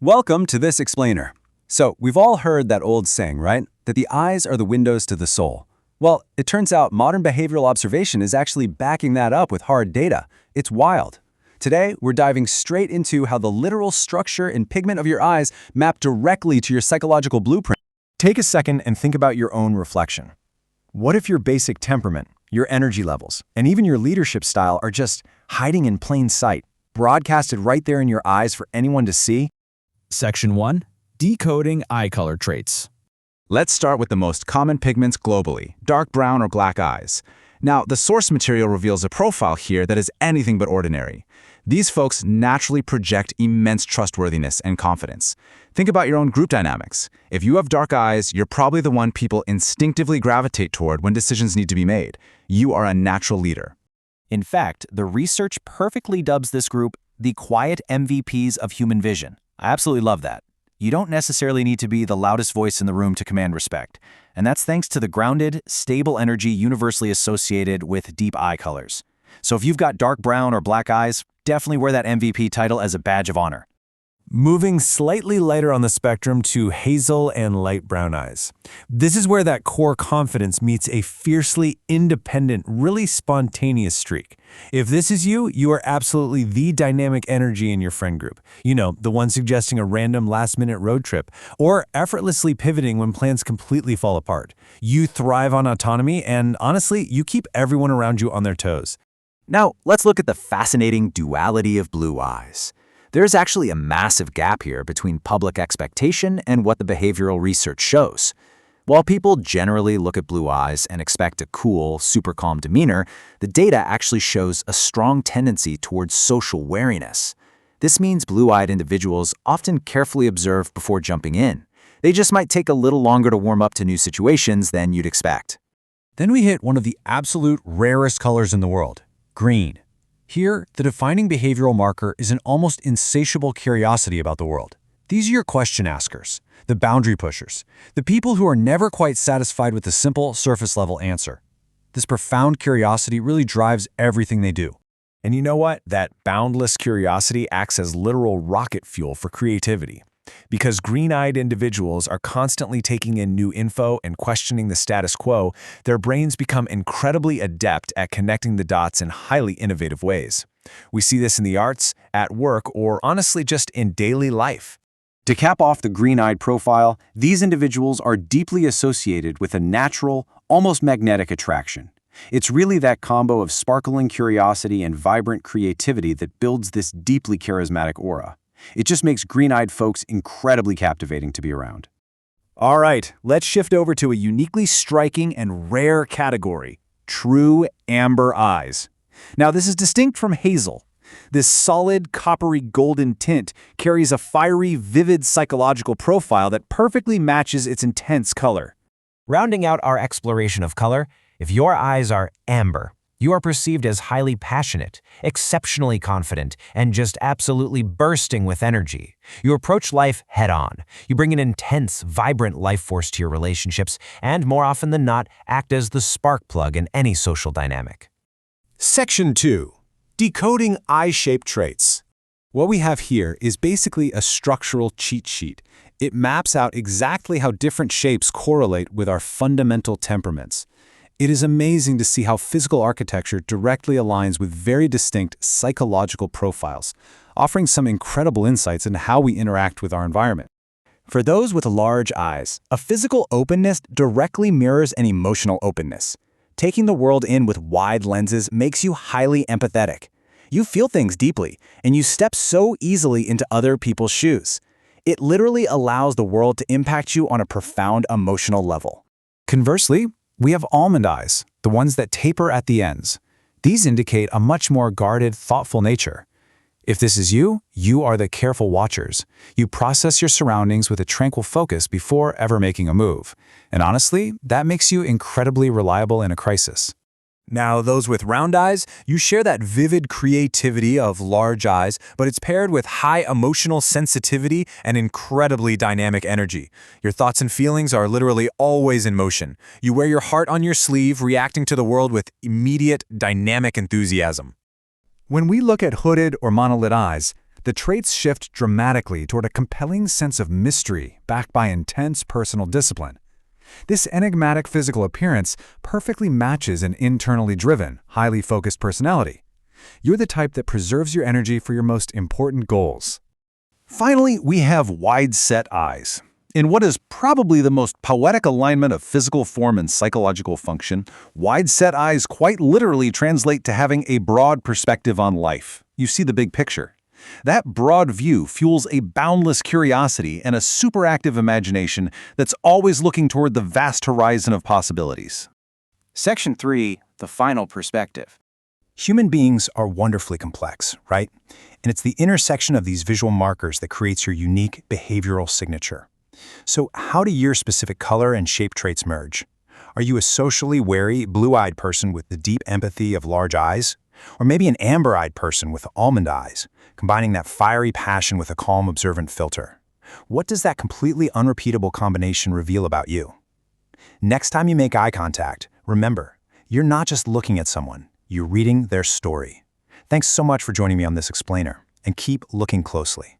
Welcome to this explainer. So, we've all heard that old saying, right? That the eyes are the windows to the soul. Well, it turns out modern behavioral observation is actually backing that up with hard data. It's wild. Today, we're diving straight into how the literal structure and pigment of your eyes map directly to your psychological blueprint. Take a second and think about your own reflection. What if your basic temperament, your energy levels, and even your leadership style are just hiding in plain sight, broadcasted right there in your eyes for anyone to see? Section 1. Decoding eye color traits. Let's start with the most common pigments globally, dark brown or black eyes. Now, the source material reveals a profile here that is anything but ordinary. These folks naturally project immense trustworthiness and confidence. Think about your own group dynamics. If you have dark eyes, you're probably the one people instinctively gravitate toward when decisions need to be made. You are a natural leader. In fact, the research perfectly dubs this group the quiet MVPs of human vision. I absolutely love that. You don't necessarily need to be the loudest voice in the room to command respect. And that's thanks to the grounded, stable energy universally associated with deep eye colors. So if you've got dark brown or black eyes, definitely wear that MVP title as a badge of honor. Moving slightly lighter on the spectrum to hazel and light brown eyes. This is where that core confidence meets a fiercely independent, really spontaneous streak. If this is you, you are absolutely the dynamic energy in your friend group. You know, the one suggesting a random last-minute road trip, or effortlessly pivoting when plans completely fall apart. You thrive on autonomy, and honestly, you keep everyone around you on their toes. Now, let's look at the fascinating duality of blue eyes. There's actually a massive gap here between public expectation and what the behavioral research shows. While people generally look at blue eyes and expect a cool, super calm demeanor, the data actually shows a strong tendency towards social wariness. This means blue-eyed individuals often carefully observe before jumping in. They just might take a little longer to warm up to new situations than you'd expect. Then we hit one of the absolute rarest colors in the world, green. Here, the defining behavioral marker is an almost insatiable curiosity about the world. These are your question askers, the boundary pushers, the people who are never quite satisfied with a simple, surface-level answer. This profound curiosity really drives everything they do. And you know what? That boundless curiosity acts as literal rocket fuel for creativity. Because green-eyed individuals are constantly taking in new info and questioning the status quo, their brains become incredibly adept at connecting the dots in highly innovative ways. We see this in the arts, at work, or honestly just in daily life. To cap off the green-eyed profile, these individuals are deeply associated with a natural, almost magnetic attraction. It's really that combo of sparkling curiosity and vibrant creativity that builds this deeply charismatic aura. It just makes green-eyed folks incredibly captivating to be around. All right, let's shift over to a uniquely striking and rare category, true amber eyes. Now, this is distinct from hazel. This solid, coppery golden tint carries a fiery, vivid psychological profile that perfectly matches its intense color. Rounding out our exploration of color, if your eyes are amber, you are perceived as highly passionate, exceptionally confident, and just absolutely bursting with energy. You approach life head-on. You bring an intense, vibrant life force to your relationships, and more often than not, act as the spark plug in any social dynamic. Section 2. Decoding eye-shaped traits. What we have here is basically a structural cheat sheet. It maps out exactly how different shapes correlate with our fundamental temperaments. It is amazing to see how physical architecture directly aligns with very distinct psychological profiles, offering some incredible insights into how we interact with our environment. For those with large eyes, a physical openness directly mirrors an emotional openness. Taking the world in with wide lenses makes you highly empathetic. You feel things deeply, and you step so easily into other people's shoes. It literally allows the world to impact you on a profound emotional level. Conversely, we have almond eyes, the ones that taper at the ends. These indicate a much more guarded, thoughtful nature. If this is you, you are the careful watchers. You process your surroundings with a tranquil focus before ever making a move. And honestly, that makes you incredibly reliable in a crisis. Now, those with round eyes, you share that vivid creativity of large eyes, but it's paired with high emotional sensitivity and incredibly dynamic energy. Your thoughts and feelings are literally always in motion. You wear your heart on your sleeve, reacting to the world with immediate, dynamic enthusiasm. When we look at hooded or monolid eyes, The traits shift dramatically toward a compelling sense of mystery backed by intense personal discipline. This enigmatic physical appearance perfectly matches an internally driven, highly focused personality. You're the type that preserves your energy for your most important goals. Finally, we have wide-set eyes. In what is probably the most poetic alignment of physical form and psychological function, wide-set eyes quite literally translate to having a broad perspective on life. You see the big picture. That broad view fuels a boundless curiosity and a superactive imagination that's always looking toward the vast horizon of possibilities. Section 3, the final perspective. Human beings are wonderfully complex, right? And it's the intersection of these visual markers that creates your unique behavioral signature. So how do your specific color and shape traits merge? Are you a socially wary, blue-eyed person with the deep empathy of large eyes? Or maybe an amber-eyed person with almond eyes, combining that fiery passion with a calm, observant filter? What does that completely unrepeatable combination reveal about you? Next time you make eye contact, remember, you're not just looking at someone, you're reading their story. Thanks so much for joining me on this explainer, and keep looking closely.